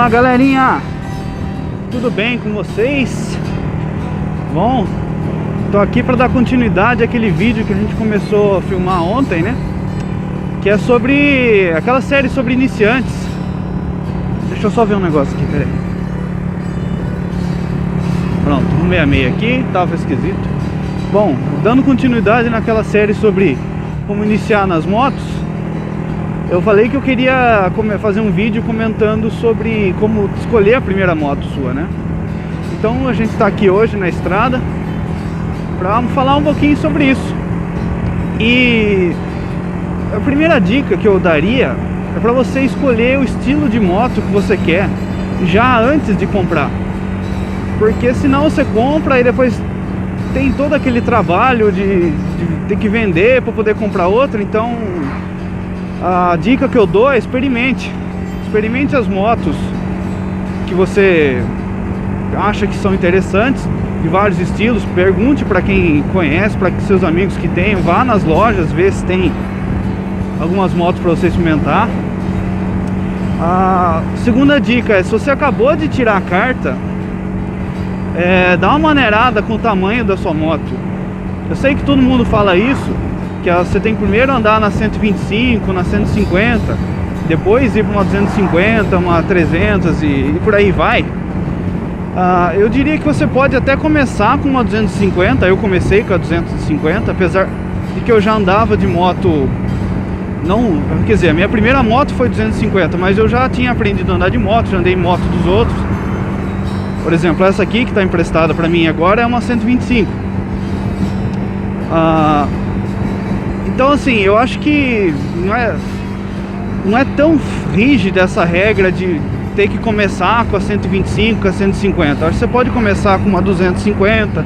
Fala galerinha, tudo bem com vocês? Bom, tô aqui para dar continuidade àquele vídeo que a gente começou a filmar ontem, né? Que é sobre aquela série sobre iniciantes. Deixa eu só ver um negócio aqui, peraí. Pronto, 166 aqui, tava esquisito. Bom, dando continuidade naquela série sobre como iniciar nas motos, eu falei que eu queria fazer um vídeo comentando sobre como escolher a primeira moto sua, né? Então a gente está aqui hoje na estrada para falar um pouquinho sobre isso. E a primeira dica que eu daria é para você escolher o estilo de moto que você quer já antes de comprar, porque senão você compra e depois tem todo aquele trabalho de ter que vender para poder comprar outra. Então a dica que eu dou é experimente as motos que você acha que são interessantes, de vários estilos. Pergunte para quem conhece, para seus amigos que tenham, vá nas lojas, vê se tem algumas motos para você experimentar. A segunda dica é, se você acabou de tirar a carta, dá uma maneirada com o tamanho da sua moto. Eu sei que todo mundo fala isso, que você tem que primeiro andar na 125, na 150, depois ir para uma 250, uma 300 e por aí vai. Eu diria que você pode até começar com uma 250. Eu comecei com a 250, apesar de que eu já andava de moto, não, quer dizer, a minha primeira moto foi 250, mas eu já tinha aprendido a andar de moto, já andei em moto dos outros. Por exemplo, essa aqui que está emprestada para mim agora é uma 125. Então assim, eu acho que não é tão rígida essa regra de ter que começar com a 125, com a 150. Eu acho que você pode começar com uma 250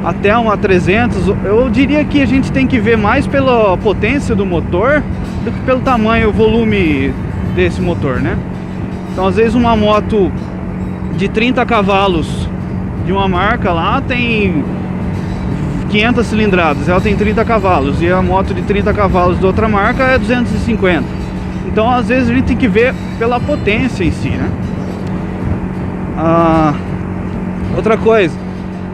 até uma 300. Eu diria que a gente tem que ver mais pela potência do motor do que pelo tamanho, o volume desse motor, né? Então às vezes uma moto de 30 cavalos de uma marca lá tem 500 cilindradas, ela tem 30 cavalos, e a moto de 30 cavalos de outra marca é 250. Então às vezes a gente tem que ver pela potência em si, né? Outra coisa,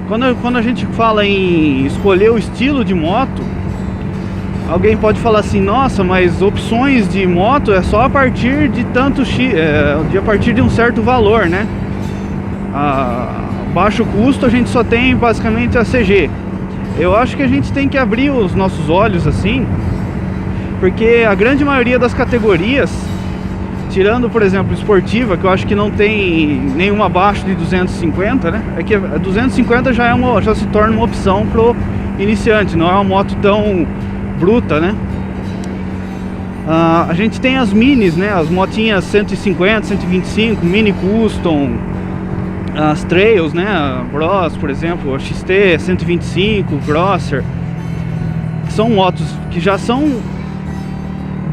quando a gente fala em escolher o estilo de moto, alguém pode falar assim: nossa, mas opções de moto é só a partir de tanto a partir de um certo valor, né? Baixo custo a gente só tem basicamente a CG. Eu acho que a gente tem que abrir os nossos olhos assim, porque a grande maioria das categorias, tirando por exemplo esportiva, que eu acho que não tem nenhuma abaixo de 250, né? É que a 250 já se torna uma opção pro iniciante, não é uma moto tão bruta, né? A gente tem as minis, né? As motinhas 150, 125, mini custom, as trails, né? A Bros, por exemplo, a XT 125, Grosser, que são motos que já são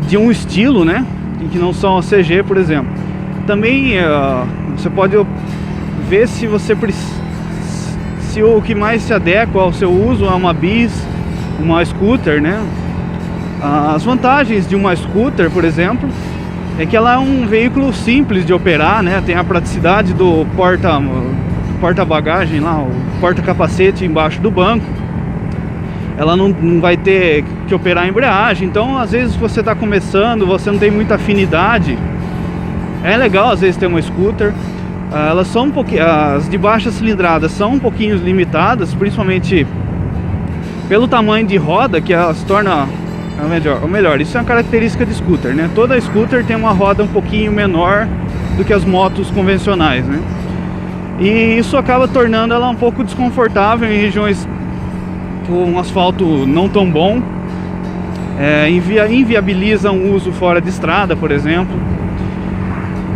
de um estilo, né? E que não são a CG, por exemplo. Também você pode ver se o que mais se adequa ao seu uso é uma bis, uma scooter, né? As vantagens de uma scooter, por exemplo, é que ela é um veículo simples de operar, né? Tem a praticidade do porta-bagagem lá, o porta-capacete embaixo do banco. Ela não vai ter que operar a embreagem. Então às vezes você está começando, você não tem muita afinidade, é legal às vezes ter uma scooter. Elas são um pouquinho, as de baixa cilindrada são um pouquinho limitadas, principalmente pelo tamanho de roda, que ela se torna melhor, isso é uma característica de scooter, né? Toda scooter tem uma roda um pouquinho menor do que as motos convencionais, né? E isso acaba tornando ela um pouco desconfortável em regiões com um asfalto não tão bom, inviabiliza um uso fora de estrada, por exemplo.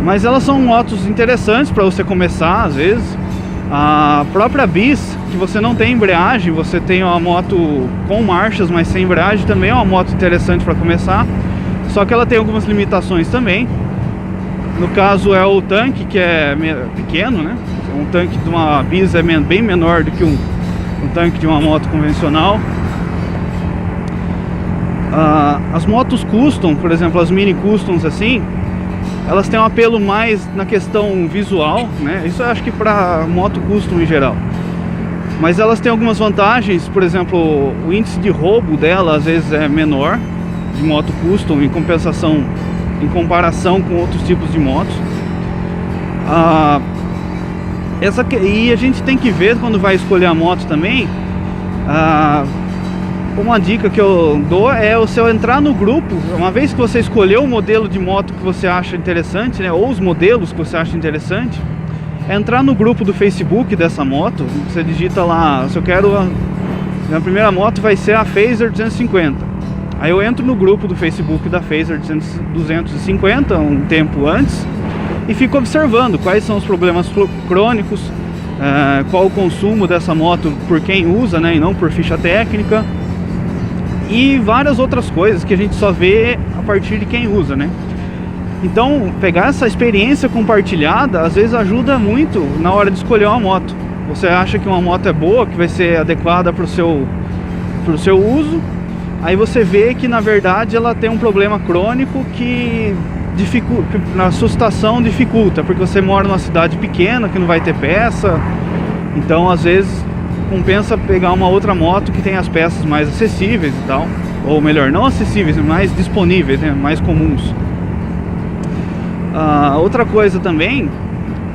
Mas elas são motos interessantes para você começar, às vezes. A própria bis, que você não tem embreagem, você tem uma moto com marchas, mas sem embreagem, também é uma moto interessante para começar. Só que ela tem algumas limitações também. No caso é o tanque, que é pequeno, né? Um tanque de uma bis é bem menor do que um tanque de uma moto convencional. As motos custom, por exemplo, as mini customs assim, elas têm um apelo mais na questão visual, né? Isso eu acho que para moto custom em geral. Mas elas têm algumas vantagens, por exemplo, o índice de roubo dela às vezes é menor de moto custom em comparação com outros tipos de motos. E a gente tem que ver quando vai escolher a moto também. Uma dica que eu dou é o seu entrar no grupo. Uma vez que você escolheu o modelo de moto que você acha interessante, né, ou os modelos que você acha interessante, é entrar no grupo do Facebook dessa moto. Você digita lá, se eu quero minha primeira moto vai ser a Phaser 250. Aí eu entro no grupo do Facebook da Phaser 250 um tempo antes e fico observando quais são os problemas crônicos, qual o consumo dessa moto por quem usa, né, e não por ficha técnica, e várias outras coisas que a gente só vê a partir de quem usa, né? Então, pegar essa experiência compartilhada às vezes ajuda muito na hora de escolher uma moto. Você acha que uma moto é boa, que vai ser adequada para o seu uso, aí você vê que na verdade ela tem um problema crônico que na sua situação dificulta, porque você mora numa cidade pequena que não vai ter peça. Então às vezes compensa pegar uma outra moto que tem as peças mais acessíveis e tal, ou melhor, não acessíveis, mais disponíveis, né, mais comuns. Outra coisa também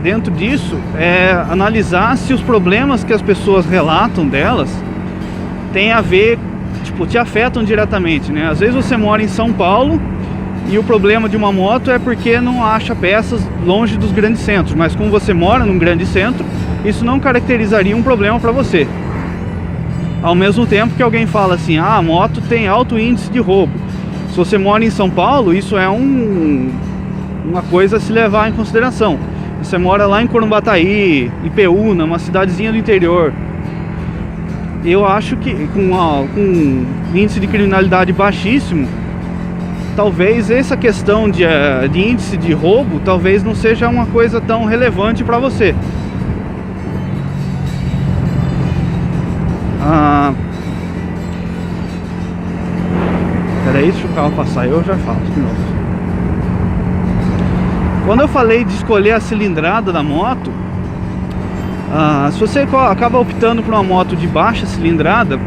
dentro disso é analisar se os problemas que as pessoas relatam delas tem a ver, tipo, te afetam diretamente, né? Às vezes você mora em São Paulo e o problema de uma moto é porque não acha peças longe dos grandes centros, mas como você mora num grande centro, isso não caracterizaria um problema para você. Ao mesmo tempo que alguém fala assim, a moto tem alto índice de roubo. Se você mora em São Paulo, isso é uma coisa a se levar em consideração. Você mora lá em Corumbataí, Ipeúna, uma cidadezinha do interior. Eu acho que com índice de criminalidade baixíssimo, talvez essa questão de índice de roubo talvez não seja uma coisa tão relevante para você. Peraí, deixa o carro passar, eu já falo de novo. Quando eu falei de escolher a cilindrada da moto, se você acaba optando por uma moto de baixa cilindrada,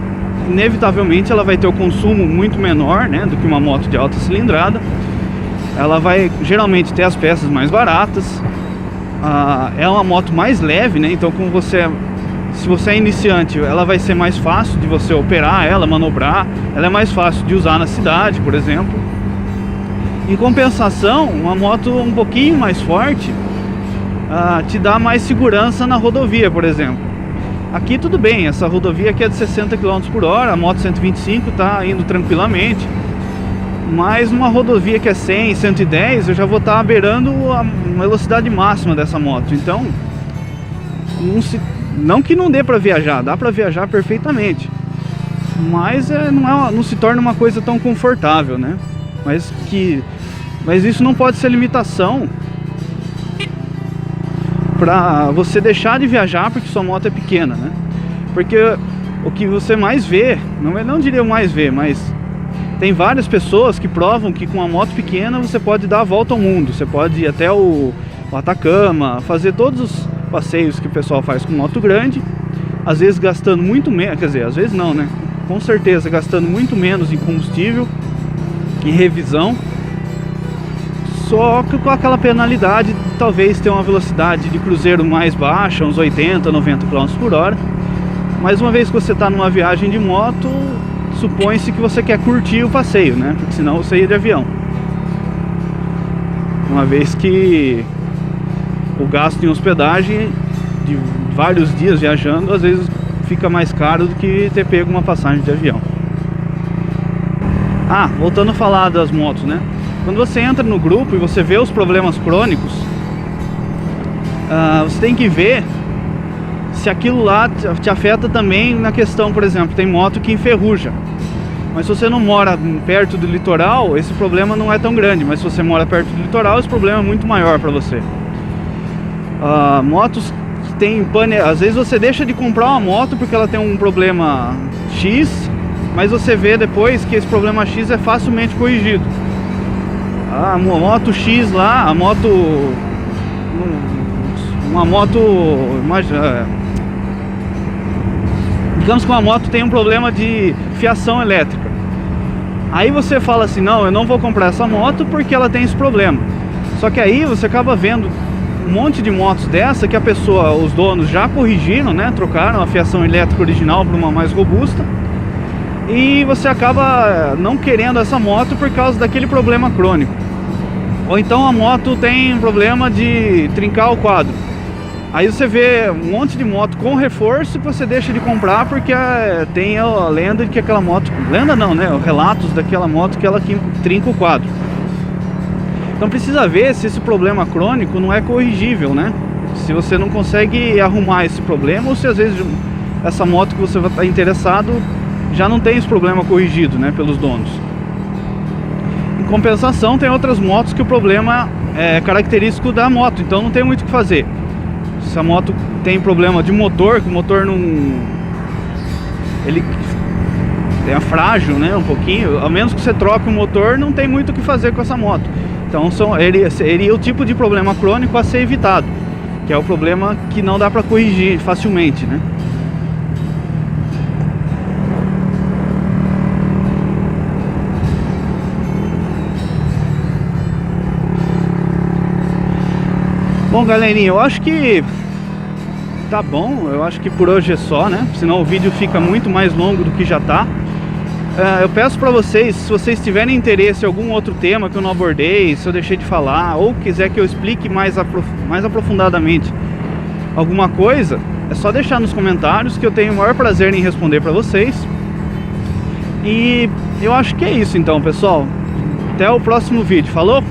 inevitavelmente ela vai ter o consumo muito menor, né, do que uma moto de alta cilindrada. Ela vai geralmente ter as peças mais baratas. É uma moto mais leve, né, então se você é iniciante, ela vai ser mais fácil de você operar, manobrar. Ela é mais fácil de usar na cidade, por exemplo. Em compensação, uma moto um pouquinho mais forte te dá mais segurança na rodovia, por exemplo. Aqui tudo bem, essa rodovia aqui é de 60 km por hora, a moto 125 está indo tranquilamente. Mas numa rodovia que é 100, 110, eu já vou estar beirando a velocidade máxima dessa moto. Então, não que não dê para viajar, dá para viajar perfeitamente. Mas não se torna uma coisa tão confortável, né? Mas isso não pode ser limitação para você deixar de viajar porque sua moto é pequena, né? Porque o que você mais vê, não diria o mais vê, mas tem várias pessoas que provam que com uma moto pequena você pode dar a volta ao mundo. Você pode ir até o Atacama, fazer todos os passeios que o pessoal faz com moto grande, às vezes gastando muito menos, quer dizer, às vezes não, né? Com certeza gastando muito menos em combustível, em revisão, só que com aquela penalidade de talvez ter uma velocidade de cruzeiro mais baixa, uns 80, 90 km por hora. Mas uma vez que você está numa viagem de moto, supõe-se que você quer curtir o passeio, né? Porque senão você ia de avião. Uma vez que o gasto em hospedagem de vários dias viajando, às vezes fica mais caro do que ter pego uma passagem de avião. Voltando a falar das motos, né? Quando você entra no grupo e você vê os problemas crônicos, você tem que ver se aquilo lá te afeta também na questão, por exemplo, tem moto que enferruja. Mas se você não mora perto do litoral, esse problema não é tão grande. Mas se você mora perto do litoral, esse problema é muito maior para você. Motos que tem pane... Às vezes você deixa de comprar uma moto porque ela tem um problema X, mas você vê depois que esse problema X é facilmente corrigido. a moto X lá, a moto, uma moto, digamos que uma moto tem um problema de fiação elétrica. Aí você fala assim, não, eu não vou comprar essa moto porque ela tem esse problema. Só que aí você acaba vendo um monte de motos dessa que a pessoa, os donos já corrigiram, né? Trocaram a fiação elétrica original para uma mais robusta. E você acaba não querendo essa moto por causa daquele problema crônico. Ou então a moto tem um problema de trincar o quadro. Aí você vê um monte de moto com reforço que você deixa de comprar porque tem a lenda de que aquela moto... Lenda não, né? Relatos daquela moto que ela trinca o quadro. Então precisa ver se esse problema crônico não é corrigível, né? Se você não consegue arrumar esse problema, ou se às vezes essa moto que você vai estar interessado já não tem esse problema corrigido, né? Pelos donos. Em compensação, tem outras motos que o problema é característico da moto, então não tem muito o que fazer. Se a moto tem problema de motor, que o motor não... ele é frágil, né, um pouquinho, a menos que você troque o motor, não tem muito o que fazer com essa moto. Então ele é o tipo de problema crônico a ser evitado, que é o problema que não dá para corrigir facilmente, né? Bom, galerinha, eu acho que tá bom, eu acho que por hoje é só, né? Senão o vídeo fica muito mais longo do que já tá. Eu peço pra vocês, se vocês tiverem interesse em algum outro tema que eu não abordei, se eu deixei de falar, ou quiser que eu explique mais aprofundadamente alguma coisa, é só deixar nos comentários que eu tenho o maior prazer em responder pra vocês. E eu acho que é isso então, pessoal. Até o próximo vídeo, falou?